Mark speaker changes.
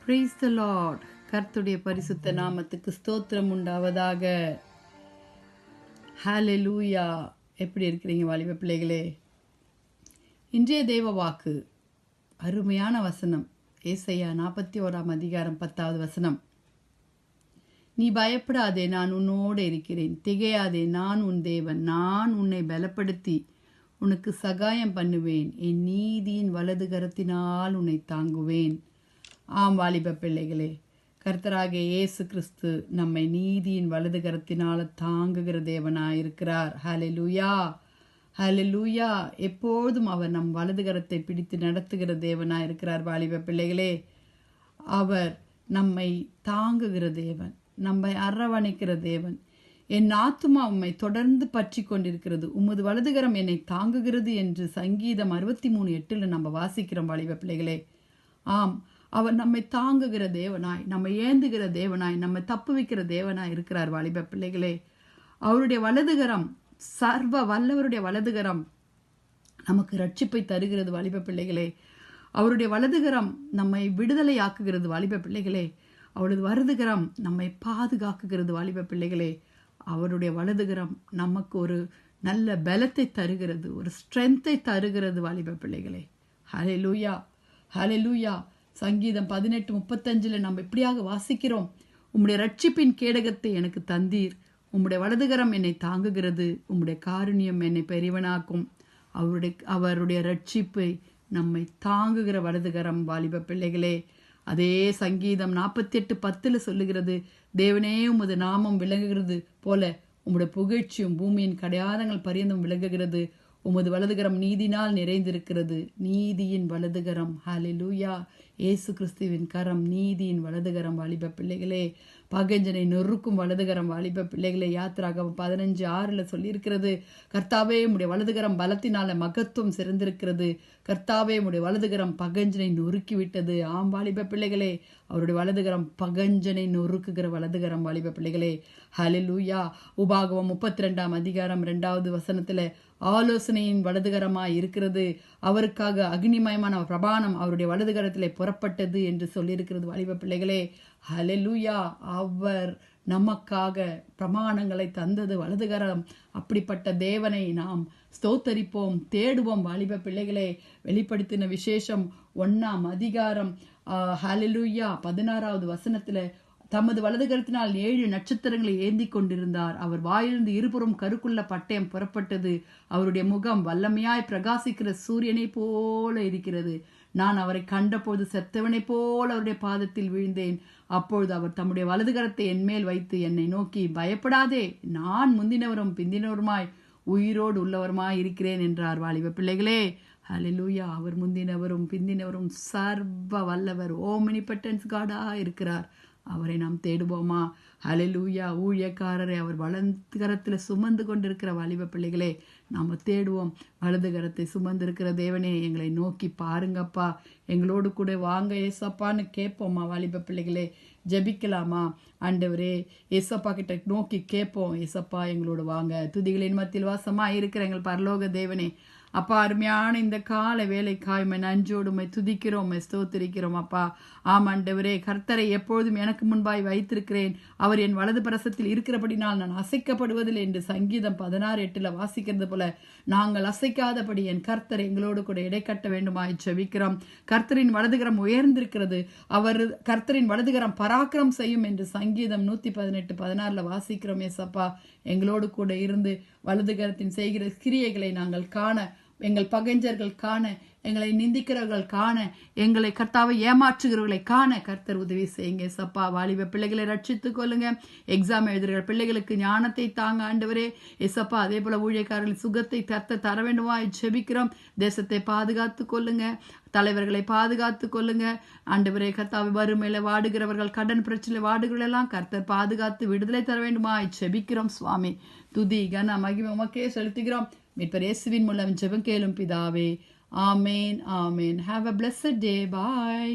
Speaker 1: Praise the Lord. கர்த்தருடைய பரிசுத்த நாமத்துக்கு ஸ்தோத்திரம் உண்டாவதாக. ஹalleluya. எப்படி இருக்கிறீங்க வாலிப பிள்ளைகளே? இன்றைய தேவ வாக்கு அருமையான வசனம். ஏசாயா 41 அதிகாரம் 10வது வசனம். நீ பயப்படாதே, நான் உன்னோடு இருக்கிறேன். திகையாதே, நான் உன் தேவன். நான் உன்னை பலப்படுத்தி உனக்கு சகாயம் பண்ணுவேன். என் நீதியின் வலது கரத்தினால் உன்னை தாங்குவேன். ஆம் வாலிப பிள்ளைகளே, கர்த்தராகிய இயேசு கிறிஸ்து நம்மை நீதியின் வலது கரத்தினால தாங்குகிற தேவனாயிருக்கிறார். ஹalleluya, ஹalleluya. எப்போதும் அவர் நம் வலது கரத்தை பிடித்து நடத்துகிற தேவனாயிருக்கிறார். வாலிப பிள்ளைகளே, அவர் நம்மை தாங்குகிற தேவன், நம்மை அரவணைக்கிற தேவன். என் ஆத்துமா உம்மை தொடர்ந்து பற்றி கொண்டிருக்கிறது, உமது வலதுகரம் என்னை தாங்குகிறது என்று சங்கீதம் 63:8 நம்ம வாசிக்கிறோம். வாலிப பிள்ளைகளே, ஆம், அவர் நம்மை தாங்குகிற தேவனாய், நம்மை ஏந்துகிற தேவனாய், நம்மை தப்புவிக்கிற தேவனாய் இருக்கிறார். வாலிப பிள்ளைகளே, அவருடைய வலதுகரம், சர்வ வல்லவருடைய வலதுகரம் நமக்கு ரட்சிப்பை தருகிறது. வாலிப பிள்ளைகளே, அவருடைய வலதுகரம் நம்மை விடுதலை ஆக்குகிறது. வாலிப பிள்ளைகளே, அவரது வலதுகரம் நம்மை பாதுகாக்குகிறது. வாலிப பிள்ளைகளே, அவருடைய வலதுகரம் நமக்கு ஒரு நல்ல பலத்தை தருகிறது, ஒரு ஸ்ட்ரென்த்தை தருகிறது. வாலிப பிள்ளைகளே, ஹalleluya, ஹalleluya. சங்கீதம் 18:35 நம்ம இப்படியாக வாசிக்கிறோம். உம்முடைய ரட்சிப்பின் கேடகத்தை எனக்கு தந்தீர், உம்முடைய வலதுகரம் என்னை தாங்குகிறது, உம்முடைய காருண்யம் என்னை பெரியவனாக்கும். அவருடைய ரட்சிப்பை நம்மை தாங்குகிற வலதுகரம். வாலிப பிள்ளைகளே, அதே சங்கீதம் 48:10 சொல்லுகிறது, தேவனே உமது நாமம் விளங்குகிறது போல உம்முடைய புகழ்ச்சியும் பூமியின் கடையாதங்கள் பரியந்தம் விளங்குகிறது. உமது வலதுகரம் நீதினால் நிறைந்திருக்கிறது. நீதியின் வலதுகரம். ஹalleluya. இயேசு கிறிஸ்துவின் கரம் நீதியின் வலதுகரம். வாலிப பிள்ளைகளே, பகைஞனை நொறுக்கும் வலதுகரம். வாலிப பிள்ளைகளே, யாத்திராகமம் 15:6 சொல்லியிருக்கிறது, கர்த்தாவே உம்முடைய வலதுகரம் பலத்தினால மகத்துவம் சிறந்திருக்கிறது. கர்த்தாவே உம்முடைய வலதுகரம் பகஞ்சனை நொறுக்கி விட்டது. ஆம் வாலிப பிள்ளைகளே, அவருடைய வலதுகரம் பகஞ்சனை நொறுக்குகிற வலதுகரம். வாலிப பிள்ளைகளே, ஹalleluya. உபாகமம் 32 அதிகாரம் 2வது வசனத்துல ஆலோசனையின் வலதுகரமாய் இருக்கிறது, அவருக்காக அக்னிமயமான பிரபானம் அவருடைய வலதுகரத்திலே புறப்பட்டது என்று சொல்லியிருக்கிறது. வாலிப பிள்ளைகளே, ஹalleluya. அவர் நமக்காக பிரமாணங்களை தந்தது வலதுகரம். அப்படிப்பட்ட தேவனை நாம் ஸ்தோத்தரிப்போம், தேடுவோம். வாலிப பிள்ளைகளே, வெளிப்படுத்தின விசேஷம் 1 அதிகாரம் ஹalleluya 16வது வசனத்துல தமது வலதுகரத்தினால் 7 நட்சத்திரங்களை ஏந்தி கொண்டிருந்தார். அவர் வாயிலிருந்து இருபுறம் கருக்குள்ள பட்டயம் புறப்பட்டது. அவருடைய முகம் வல்லமையாய் பிரகாசிக்கிற சூரியனை போல இருக்கிறது. நான் அவரை கண்டபோது செத்தவனை போல அவருடைய பாதத்தில் வீழ்ந்தேன். அப்பொழுது அவர் தம்முடைய வலதுகரத்தை என்மேல் வைத்து என்னை நோக்கி, பயப்படாதே, நான் முந்தினவரும் பிந்தினவருமாய் உயிரோடு உள்ளவருமாய் இருக்கிறேன் என்றார். வாலிப பிள்ளைகளே, ஹalleluya. அவர் முந்தினவரும் பிந்தினவரும் சர்வ வல்லவர், ஓமினிபட்டன்ஸ் காடா இருக்கிறார். அவரை நாம் தேடுவோமா? ஹalleluya. ஊழியக்காரரை அவர் வலதுகரத்தில் சுமந்து கொண்டிருக்கிற வாலிப பிள்ளைகளே, நாம் தேடுவோம். வலதுகரத்தை சுமந்திருக்கிற தேவனே, எங்களை நோக்கி பாருங்கப்பா, எங்களோடு கூட வாங்க ஏசப்பான்னு கேட்போம்மா. வாலிப பிள்ளைகளே, ஜெபிக்கலாமா? ஆண்டவரே, ஏசப்பா கிட்ட நோக்கி கேட்போம், ஏசப்பா எங்களோடு வாங்க. துதிகளின் மத்தியில் வாசமா இருக்கிற எங்கள் பரலோக தேவனே, அப்பா, அருமையான இந்த கால வேலைக்காய் நஞ்சோடுமை துதிக்கிறோம், ஸ்தோத்திரிக்கிறோம் அப்பா. ஆமாண்டவரே, கர்த்தரை எப்பொழுதும் எனக்கு முன்பாய் வைத்திருக்கிறேன், அவர் என் வலது பிரசத்தில் இருக்கிறபடினால் நான் அசைக்கப்படுவதில்லை என்று சங்கீதம் 16:8 வாசிக்கிறது போல நாங்கள் அசைக்காதபடி என் கர்த்தர் எங்களோடு கூட இடைக்கட்ட வேண்டுமாய் ஜெபிக்கிறோம். கர்த்தரின் வலதுகரம் உயர்ந்திருக்கிறது, அவர் கர்த்தரின் வலதுகரம் பராக்கிரம் செய்யும் என்று சங்கீதம் 118:16 வாசிக்கிறோம். ஏசப்பா, எங்களோடு கூட இருந்து வலதுகரத்தின் செய்கிற கிரியைகளை நாங்கள் காண, எங்கள் பகைஞர்கள் காண, எங்களை நிந்திக்கிறவர்கள் காண, எங்களை கர்த்தாவை ஏமாற்றுகிறவர்களை காண கர்த்தர் உதவி செய்யுங்க சப்பா. வாலிப பிள்ளைகளை ரட்சித்துக் கொள்ளுங்க. எக்ஸாம் எழுதுகிற பிள்ளைகளுக்கு ஞானத்தை தாங்க ஆண்டவரே. எசப்பா, அதே போல ஊழியக்காரர்கள் சுகத்தை கர்த்தர் தர வேண்டுமா ஜெபிக்கிறோம். தேசத்தை பாதுகாத்து கொள்ளுங்க, தலைவர்களை பாதுகாத்து கொள்ளுங்க ஆண்டவரே. கர்த்தாவை வறுமையில வாடுகிறவர்கள், கடன் பிரச்சனை வாடுகிறவர்கள் எல்லாம் கர்த்தர் பாதுகாத்து விடுதலை தர வேண்டுமா ஜெபிக்கிறோம் சுவாமி. துதி கன மகிமை உமக்கே செலுத்துகிறோம். மீட்பர் இயேசுவின் மூலம் ஜெபம் கேளும் பிதாவே. ஆமேன், ஆமேன். Have a blessed day. Bye.